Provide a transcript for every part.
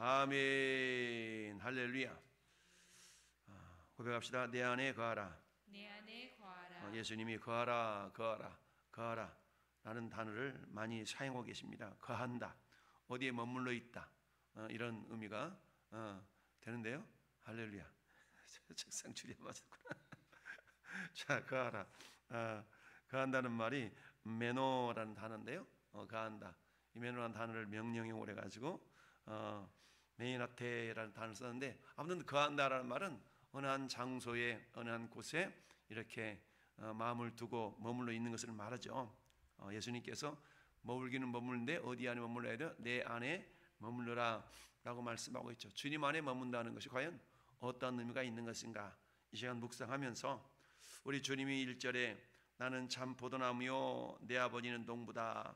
아멘. 할렐루야. 고백합시다. 내 안에 거하라. 내 안에 거하라. 예수님이 거하라, 거하라, 거하라 라는 단어를 많이 사용하고 계십니다. 거한다, 어디에 머물러 있다, 이런 의미가 되는데요. 할렐루야. 책상 줄이 맞았구나. 자, 거하라. 거한다는 말이 메노라는 단어인데요. 거한다. 이 메노라는 단어를 명령형으로 해가지고 메이나테라는 단어를 썼는데, 아무튼 거한다라는 말은 어느 한 장소에, 어느 한 곳에 이렇게 마음을 두고 머물러 있는 것을 말하죠. 예수님께서 머물기는 머물는데 어디 안에 머물러야 돼요? 내 안에 머물러라 라고 말씀하고 있죠. 주님 안에 머문다는 것이 과연 어떤 의미가 있는 것인가, 이 시간 묵상하면서 우리 주님이 1절에 나는 참 포도나무요 내 아버지는 농부다.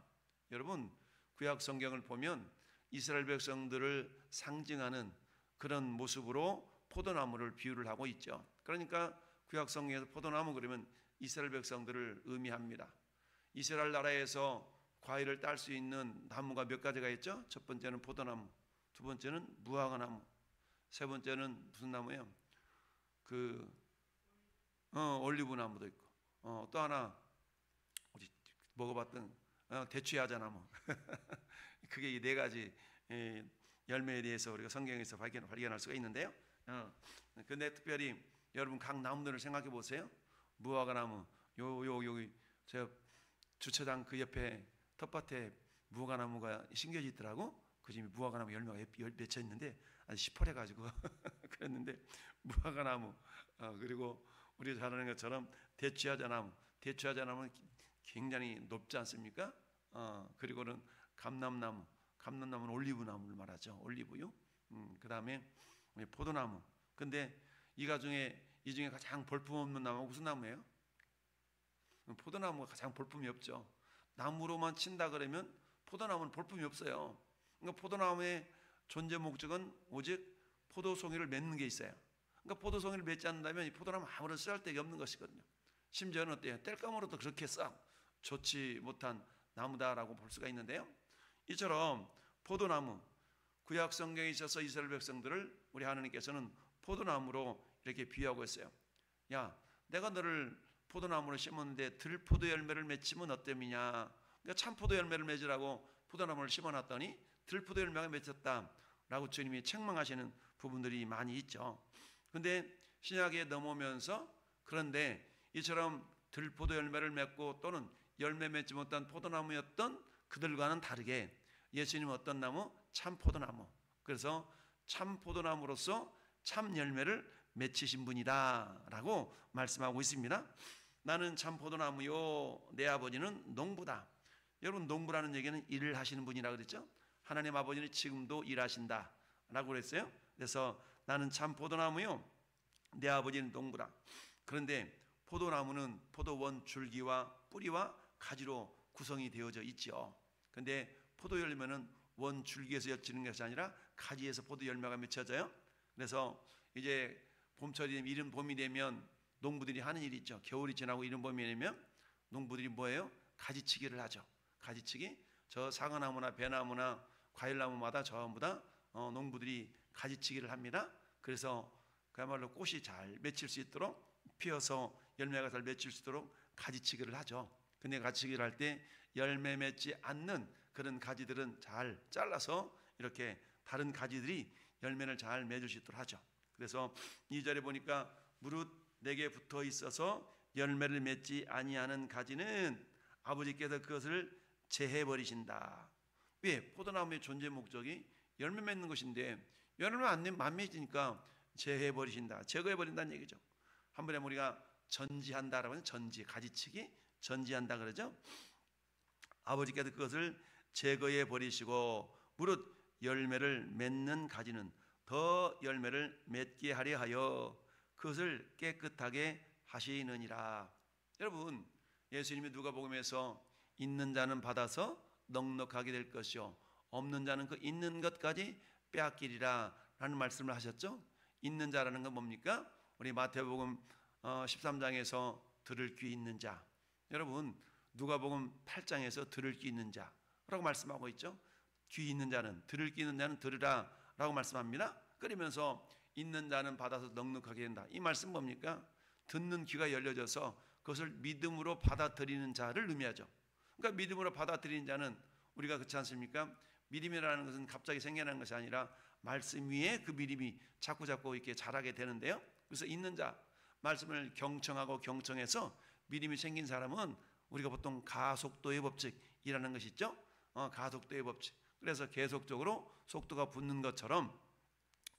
여러분, 구약 성경을 보면 이스라엘 백성들을 상징하는 그런 모습으로 포도나무를 비유를 하고 있죠. 그러니까 구약 성경에서 포도나무 그러면 이스라엘 백성들을 의미합니다. 이스라엘 나라에서 과일을 딸 수 있는 나무가 몇 가지가 있죠? 첫 번째는 포도나무, 두 번째는 무화과나무, 세 번째는 무슨 나무예요? 올리브나무도 있고, 또 하나 우리 먹어봤던 대추야자나무. 그게 이 네 가지 열매에 대해서 우리가 성경에서 발견할 수가 있는데요. 근데 특별히 여러분 각 나무들을 생각해 보세요. 무화과나무, 여기 저 주차장 그 옆에 텃밭에 무화과나무가 심겨져 있더라고. 그 집에 무화과나무 열매가 맺혀 있는데 아주 시퍼래가지고 그랬는데, 무화과나무, 그리고 우리가 잘 아는 것처럼 대추야자나무는 굉장히 높지 않습니까? 그리고는 감람나무는 올리브나무를 말하죠. 올리브유. 그 다음에 포도나무. 근데 이 중에 가장 볼품없는 나무가 무슨 나무예요? 포도나무가 가장 볼품이 없죠. 나무로만 친다 그러면 포도나무는 볼품이 없어요. 그러니까 포도나무의 존재 목적은 오직 포도송이를 맺는 게 있어요. 그러니까 포도송이를 맺지 않는다면 이 포도나무 아무런 쓰잘데기 없는 것이거든요. 심지어는 어때요? 땔감으로도 그렇게 싹 좋지 못한 나무다라고 볼 수가 있는데요. 이처럼 포도나무, 구약 성경에 있어서 이스라엘 백성들을 우리 하나님께서는 포도나무로 이렇게 비유하고 있어요. 야, 내가 너를 포도나무로 심었는데 들포도 열매를 맺히면 어땠느냐. 그러니까 참포도 열매를 맺으라고 포도나무를 심어놨더니 들포도 열매가 맺혔다라고 주님이 책망하시는 부분들이 많이 있죠. 근데 신약에 넘어오면서, 그런데 이처럼 들포도 열매를 맺고 또는 열매 맺지 못한 포도나무였던 그들과는 다르게 예수님은 어떤 나무? 참 포도나무. 그래서 참 포도나무로서 참 열매를 맺히신 분이다 라고 말씀하고 있습니다. 나는 참 포도나무요 내 아버지는 농부다. 여러분, 농부라는 얘기는 일을 하시는 분이라고 그랬죠. 하나님 아버지는 지금도 일하신다 라고 그랬어요. 그래서 나는 참 포도나무요 내 아버지는 농부다. 그런데 포도나무는 포도원 줄기와 뿌리와 가지로 구성이 되어져 있죠. 근데 포도 열매는 원 줄기에서 맺히는 것이 아니라 가지에서 포도 열매가 맺혀져요. 그래서 이제 봄철이 되면, 이른 봄이 되면 농부들이 하는 일이 있죠. 겨울이 지나고 이른 봄이 되면 농부들이 뭐예요? 가지치기를 하죠. 가지치기. 저 사과나무나 배나무나 과일나무마다 전부 다 농부들이 가지치기를 합니다. 그래서 그야말로 꽃이 잘 맺힐 수 있도록, 피어서 열매가 잘 맺힐 수 있도록 가지치기를 하죠. 근데 가지치기를 할 때 열매 맺지 않는 그런 가지들은 잘 잘라서 이렇게 다른 가지들이 열매를 잘 맺을 수 있도록 하죠. 그래서 2절에 보니까 무릇 내게 붙어 있어서 열매를 맺지 아니하는 가지는 아버지께서 그것을 제해버리신다. 왜? 포도나무의 존재 목적이 열매 맺는 것인데 열매 안 맺으니까 제해버리신다. 제거해버린다는 얘기죠. 한 번에 우리가 전지한다라고 하면 전지, 가지치기, 전지한다 그러죠. 아버지께서 그것을 제거해 버리시고 무릇 열매를 맺는 가지는 더 열매를 맺게 하려 하여 그것을 깨끗하게 하시느니라. 여러분, 예수님이 누가복음에서 있는 자는 받아서 넉넉하게 될 것이요 없는 자는 그 있는 것까지 빼앗기리라 라는 말씀을 하셨죠. 있는 자라는 건 뭡니까? 우리 마태복음 13장에서 들을 귀 있는 자. 여러분, 누가복음 8장에서 들을 귀 있는 자라고 말씀하고 있죠. 귀 있는 자는, 들을 귀 있는 자는 들으라 라고 말씀합니다. 그러면서 있는 자는 받아서 넉넉하게 된다. 이 말씀 뭡니까? 듣는 귀가 열려져서 그것을 믿음으로 받아들이는 자를 의미하죠. 그러니까 믿음으로 받아들이는 자는 우리가 그렇지 않습니까? 믿음이라는 것은 갑자기 생겨나는 것이 아니라 말씀 위에 그 믿음이 자꾸 이렇게 자라게 되는데요. 그래서 있는 자, 말씀을 경청하고 경청해서 믿음이 생긴 사람은 우리가 보통 가속도의 법칙이라는 것이 있죠. 가속도의 법칙. 그래서 계속적으로 속도가 붙는 것처럼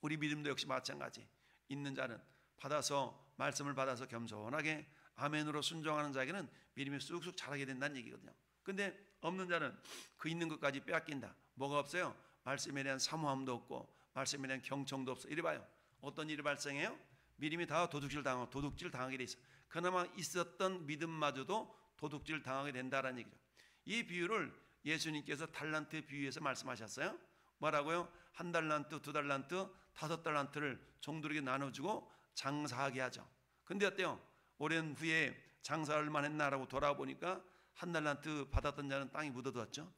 우리 믿음도 역시 마찬가지. 있는 자는 받아서 말씀을 받아서 겸손하게 아멘으로 순종하는 자에게는 믿음이 쑥쑥 자라게 된다는 얘기거든요. 근데 없는 자는 그 있는 것까지 빼앗긴다. 뭐가 없어요? 말씀에 대한 사모함도 없고 말씀에 대한 경청도 없어. 이래 봐요. 어떤 일이 발생해요? 믿음이 다 도둑질 당하게 돼 있어. 그나마 있었던 믿음마저도 도둑질 당하게 된다라는 얘기죠. 이 비유를 예수님께서 달란트 비유에서 말씀하셨어요. 뭐라고요? 1달란트, 2달란트, 5달란트를 종들에게 나눠주고 장사하게 하죠. 근데 어때요? 오랜 후에 장사를 얼마나 했나라고 돌아보니까 1달란트 받았던 자는 땅이 묻어두었죠.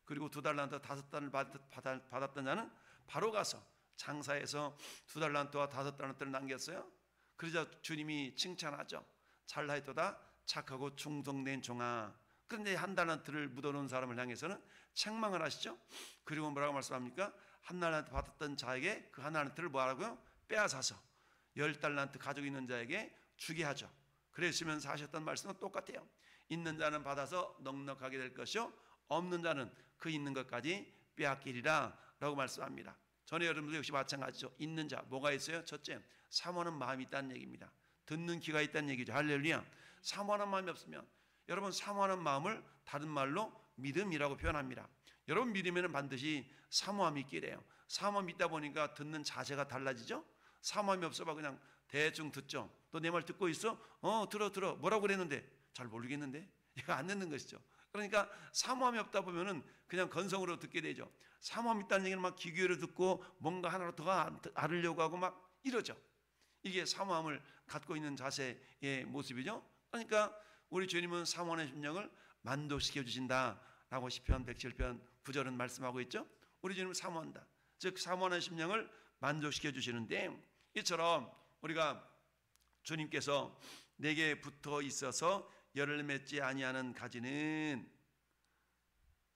그리고 2달란트, 5달란트 받았던 자는 바로 가서 장사해서 2달란트와 5달란트를 남겼어요. 그러자 주님이 칭찬하죠. 잘하였도다 착하고 충성된 종아. 그런데 1달란트를 묻어놓은 사람을 향해서는 책망을 하시죠. 그리고 뭐라고 말씀합니까? 1달란트 받았던 자에게 그 1달란트를 뭐하라고요? 빼앗아서 10달란트 가지고 있는 자에게 주게 하죠. 그랬으면서 하셨던 말씀은 똑같아요. 있는 자는 받아서 넉넉하게 될 것이요 없는 자는 그 있는 것까지 빼앗기리라 라고 말씀합니다. 전에 여러분들 역시 마찬가지죠. 있는 자 뭐가 있어요? 첫째, 사모하는 마음이 있다는 얘기입니다. 듣는 귀가 있다는 얘기죠. 할렐루야. 사모하는 마음이 없으면 여러분 사모하는 마음을 다른 말로 믿음이라고 표현합니다. 여러분 믿음에는 반드시 사모함이 있게 돼요. 사모함이 있다 보니까 듣는 자세가 달라지죠. 사모함이 없어봐 그냥 대충 듣죠. 너 내 말 듣고 있어? 들어. 뭐라고 그랬는데? 잘 모르겠는데? 이거 안 듣는 것이죠. 그러니까 사모함이 없다 보면은 그냥 건성으로 듣게 되죠. 사모함이 있다는 얘기는 막 귀 기울여 듣고 뭔가 하나로 더 알으려고 하고 막 이러죠. 이게 사모함을 갖고 있는 자세의 모습이죠. 그러니까 우리 주님은 사모하는 심령을 만족시켜 주신다라고 시편 107편 9절은 말씀하고 있죠. 우리 주님은 사모한다. 즉 사모하는 심령을 만족시켜 주시는데 이처럼 우리가 주님께서 내게 붙어 있어서 열을 맺지 아니하는 가지는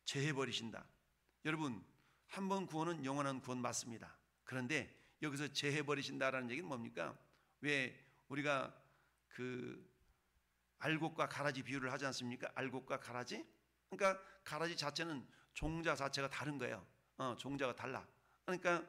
제해버리신다. 여러분 한 번 구원은 영원한 구원 맞습니다. 그런데 여기서 제해버리신다라는 얘기는 뭡니까? 왜 우리가 그 알곡과 가라지 비유를 하지 않습니까? 알곡과 가라지? 그러니까 가라지 자체는 종자 자체가 다른 거예요. 종자가 달라. 그러니까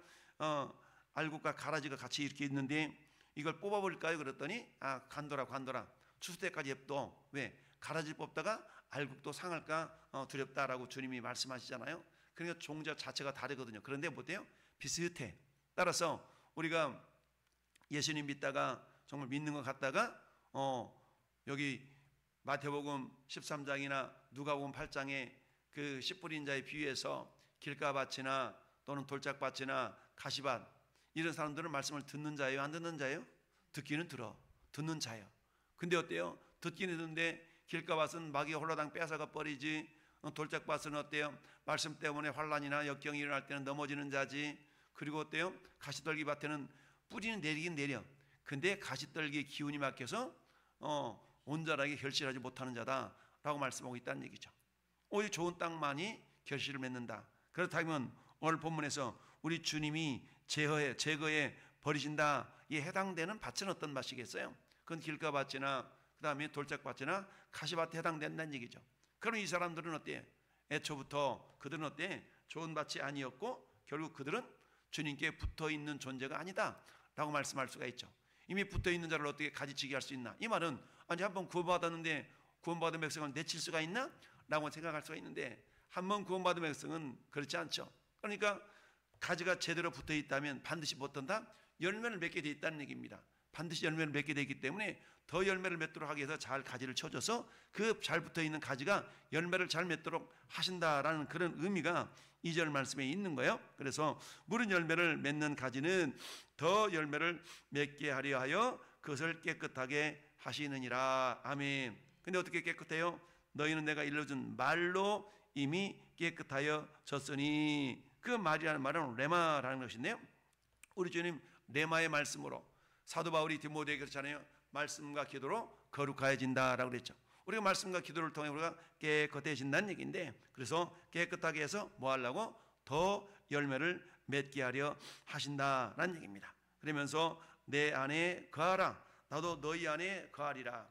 알곡과 가라지가 같이 이렇게 있는데 이걸 뽑아버릴까요? 그랬더니 관둬라. 추수 때까지 냅둬. 왜? 가라지 뽑다가 알곡도 상할까 두렵다라고 주님이 말씀하시잖아요. 그러니까 종자 자체가 다르거든요. 그런데 어때요? 비슷해. 따라서 우리가 예수님 믿다가 정말 믿는 것 같다가 여기 마태복음 13장이나 누가복음 8장에 그 씨 뿌린 자의 비유에서 길가밭이나 또는 돌짝밭이나 가시밭 이런 사람들은 말씀을 듣는 자예요? 안 듣는 자예요? 듣기는 들어. 듣는 자예요. 근데 어때요? 듣기는 듣는데 길가밭은 마귀가 홀라당 뺏어가 버리지. 돌짝밭은 어때요? 말씀 때문에 환난이나 역경이 일어날 때는 넘어지는 자지. 그리고 어때요? 가시떨기 밭에는 뿌리는 내리긴 내려. 근데 가시떨기의 기운이 막혀서 온전하게 결실하지 못하는 자다라고 말씀하고 있다는 얘기죠. 오히려 좋은 땅만이 결실을 맺는다. 그렇다면 오늘 본문에서 우리 주님이 제거해 버리신다. 이에 해당되는 밭은 어떤 밭이겠어요? 그건 길가밭이나 그 다음에 돌짝밭이나 가시밭에 해당된다는 얘기죠. 그럼 이 사람들은 어때요? 애초부터 그들은 어때요? 좋은 밭이 아니었고 결국 그들은 주님께 붙어있는 존재가 아니다 라고 말씀할 수가 있죠. 이미 붙어있는 자를 어떻게 가지치기 할 수 있나? 이 말은 아니 한번 구원받았는데 구원받은 백성을 내칠 수가 있나? 라고 생각할 수가 있는데 한번 구원받은 백성은 그렇지 않죠. 그러니까 가지가 제대로 붙어있다면 반드시 어떤다? 열매를 맺게 돼 있다는 얘기입니다. 반드시 열매를 맺게 되기 때문에 더 열매를 맺도록 하기 위해서 잘 가지를 쳐줘서 그 잘 붙어있는 가지가 열매를 잘 맺도록 하신다라는 그런 의미가 2절 말씀에 있는 거예요. 그래서 무른 열매를 맺는 가지는 더 열매를 맺게 하려 하여 그것을 깨끗하게 하시느니라. 아멘. 근데 어떻게 깨끗해요? 너희는 내가 일러준 말로 이미 깨끗하여 졌으니. 그 말이라는 말은 레마라는 것인데요. 우리 주님 레마의 말씀으로 사도 바울이 디모데에게 그렇잖아요. 말씀과 기도로 거룩하여진다라고 그랬죠. 우리가 말씀과 기도를 통해 우리가 깨끗해진다는 얘기인데, 그래서 깨끗하게 해서 뭐 하려고? 더 열매를 맺게 하려 하신다라는 얘기입니다. 그러면서 내 안에 거하라, 나도 너희 안에 거하리라.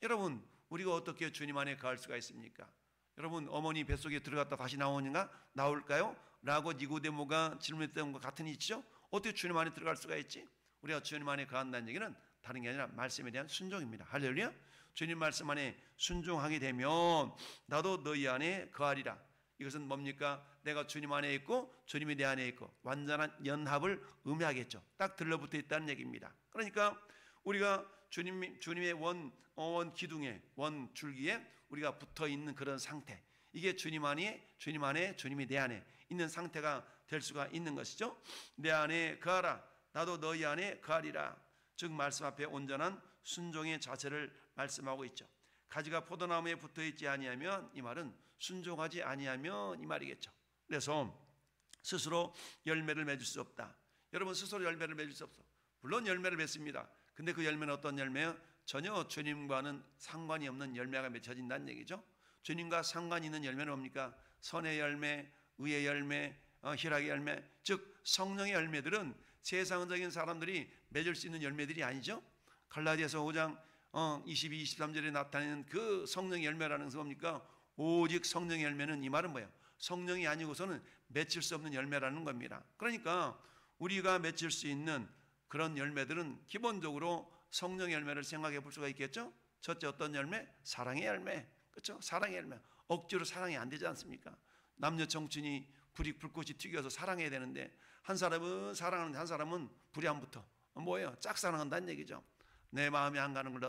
여러분, 우리가 어떻게 주님 안에 거할 수가 있습니까? 여러분, 어머니 뱃속에 들어갔다 다시 나올까요? 라고 니고데모가 질문했던 것 같은 이치죠. 어떻게 주님 안에 들어갈 수가 있지? 우리가 주님 안에 거한다는 얘기는 다른 게 아니라 말씀에 대한 순종입니다. 할렐루야. 주님 말씀 안에 순종하게 되면 나도 너희 안에 거하리라. 이것은 뭡니까? 내가 주님 안에 있고 주님이 내 안에 있고 완전한 연합을 의미하겠죠. 딱 들러붙어 있다는 얘기입니다. 그러니까 우리가 주님의 원 기둥에, 원 줄기에 우리가 붙어 있는 그런 상태, 이게 주님 안에 주님이 내 안에 있는 상태가 될 수가 있는 것이죠. 내 안에 거하라, 나도 너희 안에 거하리라. 즉 말씀 앞에 온전한 순종의 자세를 말씀하고 있죠. 가지가 포도나무에 붙어 있지 아니하면, 이 말은 순종하지 아니하면 이 말이겠죠. 그래서 스스로 열매를 맺을 수 없다. 여러분, 스스로 열매를 맺을 수 없어. 물론 열매를 맺습니다. 근데 그 열매는 어떤 열매요? 전혀 주님과는 상관이 없는 열매가 맺혀진다는 얘기죠. 주님과 상관이 있는 열매는 뭡니까? 선의 열매, 의의 열매, 희락의 열매, 즉 성령의 열매들은 세상적인 사람들이 맺을 수 있는 열매들이 아니죠. 갈라디아서 5장 22, 23절에 나타내는 그 성령의 열매라는 것은 뭡니까? 오직 성령의 열매는, 이 말은 뭐예요? 성령이 아니고서는 맺힐 수 없는 열매라는 겁니다. 그러니까 우리가 맺힐 수 있는 그런 열매들은 기본적으로 성령의 열매를 생각해 볼 수가 있겠죠. 첫째 어떤 열매? 사랑의 열매. 그렇죠? 사랑의 열매. 억지로 사랑이 안 되지 않습니까? 남녀 청춘이 불꽃이 튀겨서 사랑해야 되는데 한 사람은 사랑하는데 한 사람은 불이 안 붙어. 뭐예요? 짝사랑한다는 얘기죠. 내 마음에 안 가는 걸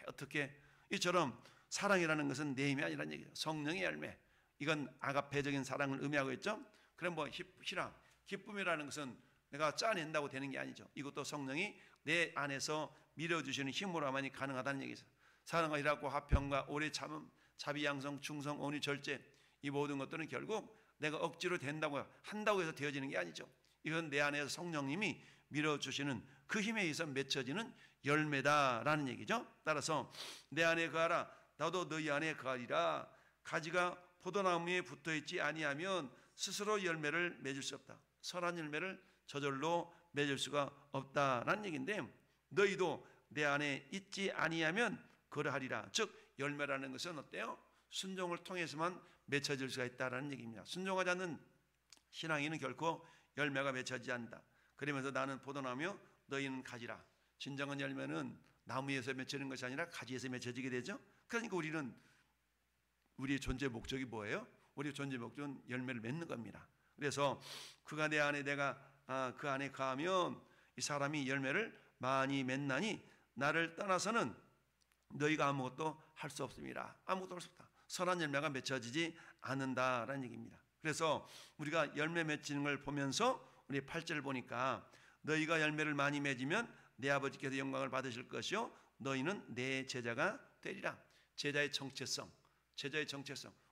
어떻게 이처럼 사랑이라는 것은 내 힘이 아니라는 얘기죠. 성령의 열매. 이건 아가페적인 사랑을 의미하고 있죠. 그럼 뭐 희락, 기쁨이라는 것은 내가 짜낸다고 되는 게 아니죠. 이것도 성령이 내 안에서 밀어주시는 힘으로만이 가능하다는 얘기죠. 사랑과 희락과 화평과 오래 참음, 자비양성, 충성, 온유, 절제, 이 모든 것들은 결국 내가 억지로 한다고 해서 되어지는 게 아니죠. 이건 내 안에서 성령님이 밀어주시는 그 힘에 의해서 맺혀지는 열매다라는 얘기죠. 따라서 내 안에 거하라, 나도 너희 안에 거하리라. 가지가 포도나무에 붙어있지 아니하면 스스로 열매를 맺을 수 없다. 선한 열매를 저절로 맺을 수가 없다라는 얘기인데, 너희도 내 안에 있지 아니하면 그러하리라. 즉 열매라는 것은 어때요? 순종을 통해서만 맺혀질 수가 있다라는 얘기입니다. 순종하지 않는 신앙인은 결코 열매가 맺혀지지 않는다. 그러면서 나는 포도나무, 너희는 가지라. 진정한 열매는 나무에서 맺히는 것이 아니라 가지에서 맺혀지게 되죠. 그러니까 우리의 존재 목적이 뭐예요? 우리의 존재 목적은 열매를 맺는 겁니다. 그래서 그가 내 안에, 내가 그 안에 거하면 이 사람이 열매를 많이 맺나니 나를 떠나서는 너희가 아무것도 할 수 없습니다. 아무것도 할 수 없다. 선한 열매가 맺혀지지 않는다라는 얘기입니다. 그래서 우리가 열매 맺히는 걸 보면서 우리 8절을 보니까 너희가 열매를 많이 맺으면 내 아버지께서 영광을 받으실 것이요 너희는 내 제자가 되리라. 제자의 정체성.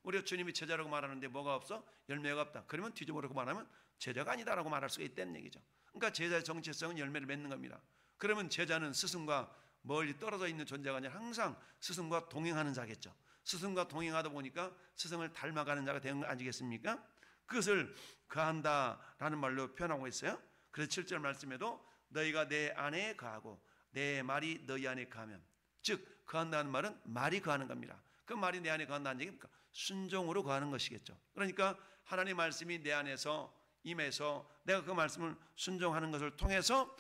우리가 주님이 제자라고 말하는데 뭐가 없어? 열매가 없다. 그러면 뒤집어놓고 말하면 제자가 아니다라고 말할 수가 있다는 얘기죠. 그러니까 제자의 정체성은 열매를 맺는 겁니다. 그러면 제자는 스승과 멀리 떨어져 있는 존재가 아니라 항상 스승과 동행하는 자겠죠. 스승과 동행하다 보니까 스승을 닮아가는 자가 되는 거 아니겠습니까? 그것을 거한다라는 말로 표현하고 있어요. 그래서 7절 말씀에도 너희가 내 안에 거하고 내 말이 너희 안에 거하면, 즉 거한다는 말은 말이 거하는 겁니다. 그 말이 내 안에 거한다는 얘기입니까? 순종으로 거하는 것이겠죠. 그러니까 하나님의 말씀이 내 안에서 임해서 내가 그 말씀을 순종하는 것을 통해서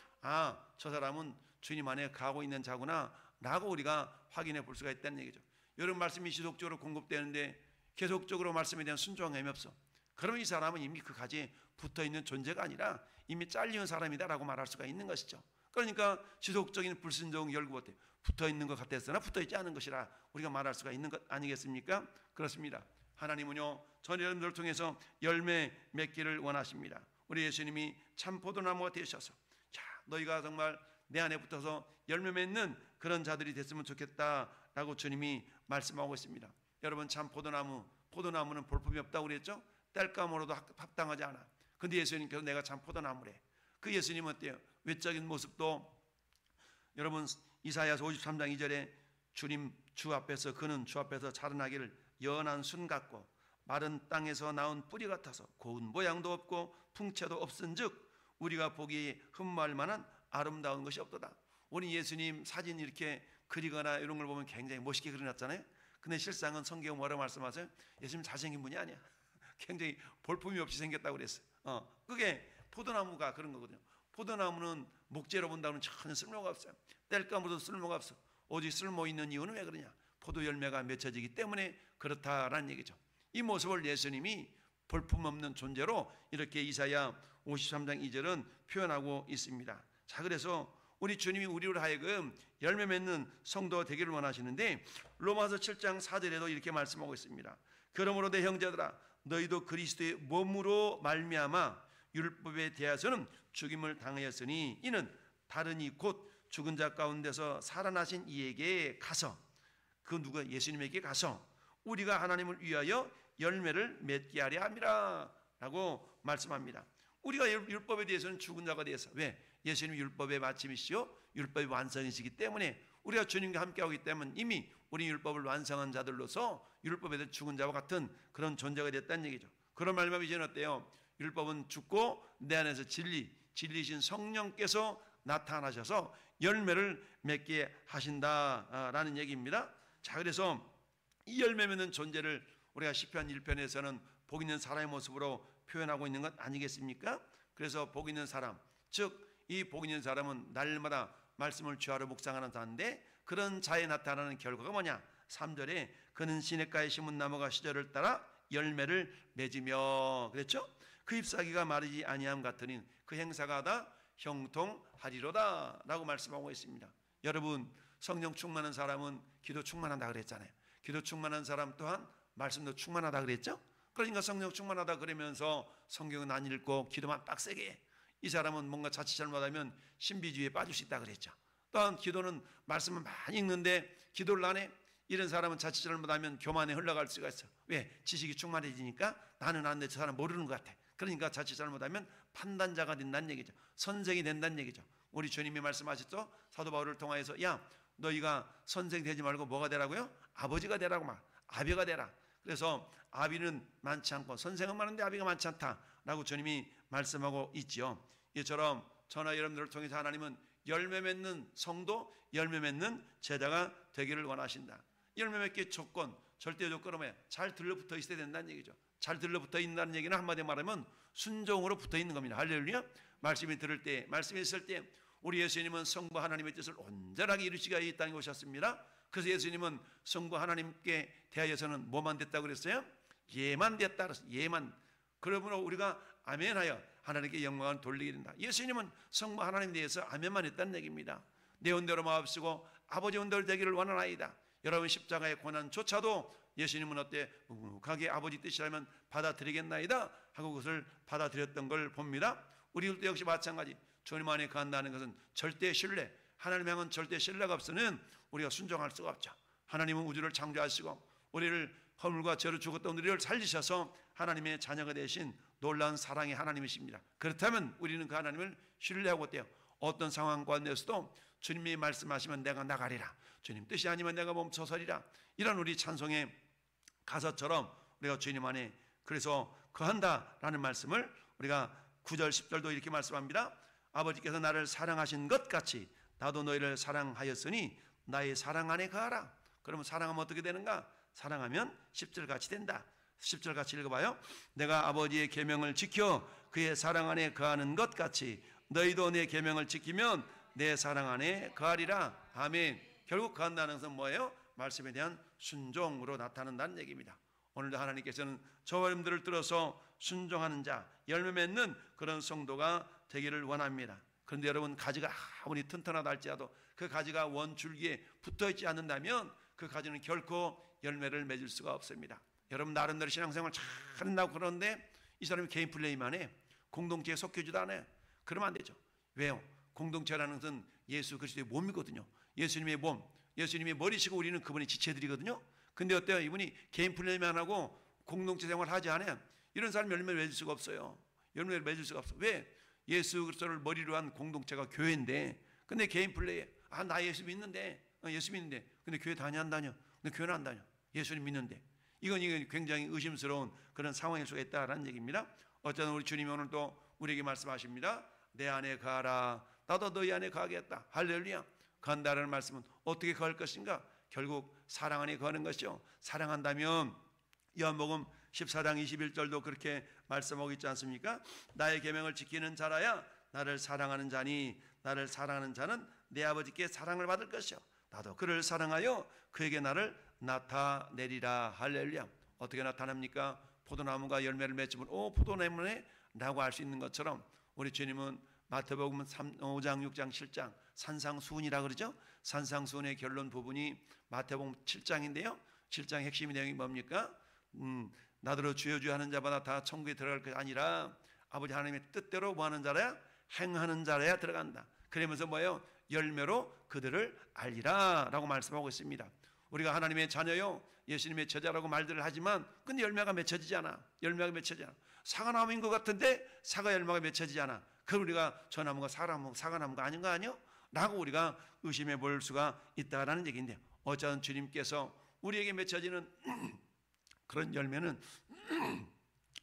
저 사람은 주님 안에 거하고 있는 자구나 라고 우리가 확인해 볼 수가 있다는 얘기죠. 이런 말씀이 지속적으로 공급되는데 계속적으로 말씀에 대한 순종함이 없어. 그러면 이 사람은 이미 그 가지에 붙어있는 존재가 아니라 이미 잘리는 사람이다라고 말할 수가 있는 것이죠. 그러니까 지속적인 불순종은 결국 어때요? 붙어있는 것 같았으나 붙어있지 않은 것이라 우리가 말할 수가 있는 것 아니겠습니까? 그렇습니다. 하나님은요, 전 여러분들을 통해서 열매 맺기를 원하십니다. 우리 예수님이 참 포도나무가 되셔서 너희가 정말 내 안에 붙어서 열매 맺는 그런 자들이 됐으면 좋겠다라고 주님이 말씀하고 있습니다. 여러분, 참 포도나무는 볼품이 없다고 그랬죠? 땔감으로도 합당하지 않아. 근데 예수님께서 내가 참 포도나무래. 그 예수님은 어때요? 외적인 모습도 여러분 이사야서 53장 2절에 주님 주 앞에서 그는 주 앞에서 자라나기를 연한 순 같고 마른 땅에서 나온 뿌리 같아서 고운 모양도 없고 풍채도 없은즉 우리가 보기 흠모할 만한 아름다운 것이 없도다. 우리 예수님 사진 이렇게 그리거나 이런 걸 보면 굉장히 멋있게 그려놨잖아요. 근데 실상은 성경에 뭐라고 말씀하세요? 예수님 잘생긴 분이 아니야. 굉장히 볼품이 없이 생겼다고 그랬어요. 그게 포도나무가 그런 거거든요. 포도나무는 목재로 본다고는 전혀 쓸모가 없어요. 뗄감으로도 쓸모가 없어. 오직 쓸모 있는 이유는 왜 그러냐? 포도 열매가 맺혀지기 때문에 그렇다라는 얘기죠. 이 모습을 예수님이 볼품없는 존재로 이렇게 이사야 53장 2절은 표현하고 있습니다. 자, 그래서 우리 주님이 우리로 하여금 열매 맺는 성도 되기를 원하시는데 로마서 7장 4절에도 이렇게 말씀하고 있습니다. 그러므로 내 형제들아 너희도 그리스도의 몸으로 말미암아 율법에 대하여서는 죽임을 당하였으니 이는 다른 이 곧 죽은 자 가운데서 살아나신 이에게 가서 그 누가 예수님에게 가서 우리가 하나님을 위하여 열매를 맺게 하려 함이라 라고 말씀합니다. 우리가 율법에 대해서는 죽은 자가 되어서 왜? 예수님이 율법의 마침이시요 율법의 완성이시기 때문에 우리가 주님과 함께하기 때문에 이미 우리 율법을 완성한 자들로서 율법에 대해 죽은 자와 같은 그런 존재가 됐다는 얘기죠. 그런 말씀이 이제는 어때요? 율법은 죽고 내 안에서 진리신 성령께서 나타나셔서 열매를 맺게 하신다라는 얘기입니다. 자, 그래서 이 열매 맺는 존재를 우리가 시편 1편에서는 복 있는 사람의 모습으로 표현하고 있는 것 아니겠습니까? 그래서 복 있는 사람, 즉 이 복 있는 사람은 날마다 말씀을 주하러 묵상하는 자인데 그런 자에 나타나는 결과가 뭐냐? 3절에 그는 시냇가에 심은 나무가 시절을 따라 열매를 맺으며 그랬죠? 그 잎사귀가 마르지 아니함 같으니 그 행사가 다 형통하리로다 라고 말씀하고 있습니다. 여러분 성령 충만한 사람은 기도 충만한다 그랬잖아요. 기도 충만한 사람 또한 말씀도 충만하다 그랬죠. 그러니까 성령 충만하다 그러면서 성경은 안 읽고 기도만 빡세게 해. 이 사람은 뭔가 자칫 잘못하면 신비주의에 빠질 수 있다 그랬죠. 또한 기도는 말씀을 많이 읽는데 기도를 안 해. 이런 사람은 자칫 잘못하면 교만에 흘러갈 수가 있어. 왜? 지식이 충만해지니까 나는 안 돼, 저 사람 모르는 것 같아. 그러니까 자칫 잘못하면 판단자가 된다는 얘기죠. 선생이 된다는 얘기죠. 우리 주님이 말씀하셨죠. 사도 바울을 통하여서 야 너희가 선생 되지 말고 뭐가 되라고요? 아버지가 되라고 말. 아비가 되라. 그래서 아비는 많지 않고 선생은 많은데 아비가 많지 않다라고 주님이 말씀하고 있지요. 이처럼 저나 여러분들을 통해서 하나님은 열매 맺는 성도, 열매 맺는 제자가 되기를 원하신다. 열매 맺기 조건, 절대 조건은 뭐야? 잘 들러붙어 있어야 된다는 얘기죠. 잘 들러붙어 있다는 얘기는 한마디 말하면 순종으로 붙어 있는 겁니다. 할렐루야. 말씀이 들을 때, 말씀이 있을 때 우리 예수님은 성부 하나님의 뜻을 온전하게 이루시기 위해 이 땅에 오셨습니다. 그래서 예수님은 성부 하나님께 대하여서는 뭐만 됐다고 그랬어요? 예만 됐다 그랬어요. 예만. 그러므로 우리가 아멘하여 하나님께 영광을 돌리게 된다. 예수님은 성부 하나님에 대해서 아멘만 했다는 얘기입니다. 내 온대로 마옵시고 아버지 온대로 되기를 원하나이다. 여러분 십자가의 고난조차도 예수님은 어때? 묵묵하게 아버지 뜻이라면 받아들이겠나이다 하고 그것을 받아들였던 걸 봅니다. 우리들도 역시 마찬가지. 주님 안에 간다는 것은 절대 신뢰, 하나님 향은 절대 신뢰가 없으면 우리가 순종할 수가 없죠. 하나님은 우주를 창조하시고 우리를 허물과 죄로 죽었던 우리를 살리셔서 하나님의 자녀가 되신 놀라운 사랑의 하나님이십니다. 그렇다면 우리는 그 하나님을 신뢰하고 어때요? 어떤 상황 가운데서도 주님이 말씀하시면 내가 나가리라, 주님 뜻이 아니면 내가 멈춰서리라, 이런 우리 찬송의 가사처럼 우리가 주님 안에 그래서 거한다라는 말씀을 우리가 9절 10절도 이렇게 말씀합니다. 아버지께서 나를 사랑하신 것 같이 나도 너희를 사랑하였으니 나의 사랑 안에 거하라. 그러면 사랑하면 어떻게 되는가? 사랑하면 10절 같이 된다. 10절 같이 읽어봐요. 내가 아버지의 계명을 지켜 그의 사랑 안에 거하는 것 같이 너희도 내 계명을 지키면 내 사랑 안에 거하리라. 아멘. 결국 거한다는 것은 뭐예요? 말씀에 대한 순종으로 나타난다는 얘기입니다. 오늘도 하나님께서는 저와 여러분들을 들어서 순종하는 자, 열매 맺는 그런 성도가 되기를 원합니다. 그런데 여러분 가지가 아무리 튼튼하다 할지라도 그 가지가 원줄기에 붙어있지 않는다면 그 가지는 결코 열매를 맺을 수가 없습니다. 여러분 나름대로 신앙생활 잘 한다고 그러는데 이 사람이 개인 플레이만 해. 공동체에 속해지도 않아요. 그러면 안 되죠. 왜요? 공동체라는 것은 예수 그리스도의 몸이거든요. 예수님의 몸, 예수님의 머리시고 우리는 그분의 지체들이거든요. 근데 어때요? 이분이 개인 플레이만 하고 공동체 생활 하지 않아요. 이런 사람 열매를 맺을 수가 없어요. 열매를 맺을 수가 없어. 왜? 예수 그리스도를 머리로 한 공동체가 교회인데, 근데 개인 플레이에 나 예수 믿는데, 예수 믿는데, 근데 교회 다녀 안 다녀? 근데 교회는 안 다녀. 예수님 믿는데. 이건 굉장히 의심스러운 그런 상황일 수가 있다라는 얘기입니다. 어쩌면 우리 주님이 오늘 또 우리에게 말씀하십니다. 내 안에 가라. 나도 너희 안에 가겠다. 할렐루야. 간다라는 말씀은 어떻게 갈 것인가? 결국 사랑 안에 거는 것이죠. 사랑한다면 요한복음 14장 21절도 그렇게 말씀하고 있지 않습니까? 나의 계명을 지키는 자라야 나를 사랑하는 자니 나를 사랑하는 자는 내 아버지께 사랑을 받을 것이요 나도 그를 사랑하여 그에게 나를 나타내리라. 할렐루야. 어떻게 나타납니까? 포도나무가 열매를 맺으면 포도나무네 라고 할 수 있는 것처럼 우리 주님은 마태복음 5장 6장 7장 산상수훈이라 그러죠. 산상수훈의 결론 부분이 마태복음 7장인데요 7장 핵심 내용이 뭡니까? 나더러 주여 주여 하는 자마다 다 천국에 들어갈 것이 아니라 아버지 하나님의 뜻대로 뭐 하는 자라야? 행하는 자라야 들어간다. 그러면서 뭐예요? 열매로 그들을 알리라 라고 말씀하고 있습니다. 우리가 하나님의 자녀요 예수님의 제자라고 말들을 하지만 근데 열매가 맺혀지지 않아. 열매가 맺혀지지 않아. 사과나무인 것 같은데 사과 열매가 맺혀지지 않아. 그럼 우리가 저 나무가 사과나무가 아닌 거 아니요? 라고 우리가 의심해 볼 수가 있다라는 얘기인데, 어쩌면 주님께서 우리에게 맺혀지는 그런 열매는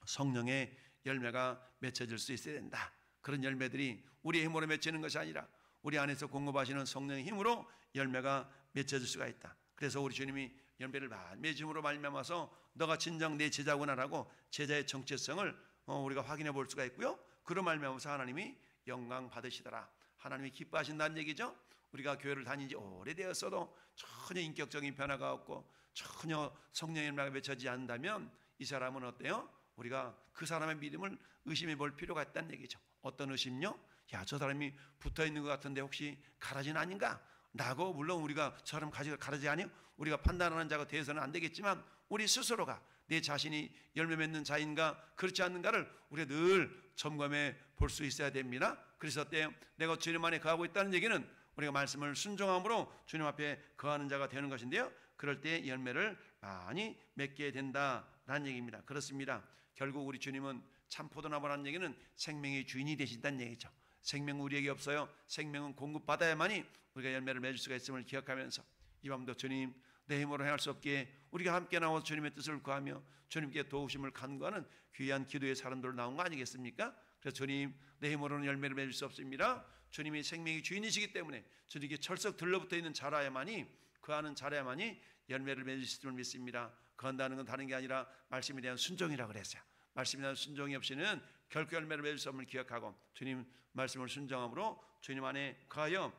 성령의 열매가 맺혀질 수 있어야 된다. 그런 열매들이 우리의 힘으로 맺히는 것이 아니라 우리 안에서 공급하시는 성령의 힘으로 열매가 맺혀질 수가 있다. 그래서 우리 주님이 열매를 맺음으로 말미암아서 너가 진정 내 제자구나라고 제자의 정체성을 우리가 확인해 볼 수가 있고요. 그런 말미암아서 하나님이 영광 받으시더라. 하나님이 기뻐하신다는 얘기죠. 우리가 교회를 다닌 지 오래되었어도 전혀 인격적인 변화가 없고 전혀 성령의 열매가 맺혀지지 않는다면 이 사람은 어때요? 우리가 그 사람의 믿음을 의심해 볼 필요가 있다는 얘기죠. 어떤 의심요? 야, 저 사람이 붙어있는 것 같은데 혹시 가라지는 아닌가? 라고 물론 우리가 저 사람 가라지 아니요? 우리가 판단하는 자가 되어서는 안 되겠지만 우리 스스로가 내 자신이 열매 맺는 자인가 그렇지 않는가를 우리가 늘 점검해 볼 수 있어야 됩니다. 그래서 어때요? 내가 주님 안에 거하고 있다는 얘기는 우리가 말씀을 순종함으로 주님 앞에 거하는 자가 되는 것인데요. 그럴 때 열매를 많이 맺게 된다라는 얘기입니다. 그렇습니다. 결국 우리 주님은 참 포도나무라는 얘기는 생명의 주인이 되신다는 얘기죠. 생명은 우리에게 없어요. 생명은 공급받아야만이 우리가 열매를 맺을 수가 있음을 기억하면서 이 밤도 주님 내 힘으로 행할 수 없기에 우리가 함께 나와서 주님의 뜻을 구하며 주님께 도우심을 간구하는 귀한 기도의 사람들 나온 거 아니겠습니까? 그래서 주님 내 힘으로는 열매를 맺을 수 없습니다. 주님이 생명의 주인이시기 때문에 주님께 철썩 들러붙어 있는 자라야만이 그하는 자라야만이 열매를 맺을 수 있음을 믿습니다. 그한다는 건 다른 게 아니라 말씀에 대한 순종이라 그랬어요. 말씀에 대한 순종이 없이는 결코 열매를 맺을 수 없음을 기억하고 주님 말씀을 순종함으로 주님 안에 거하여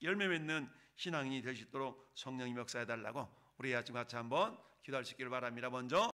열매 맺는 신앙인이 될 수 있도록 성령이 역사해 달라고 우리 아침 같이 한번 기도할 수 있기를 바랍니다. 먼저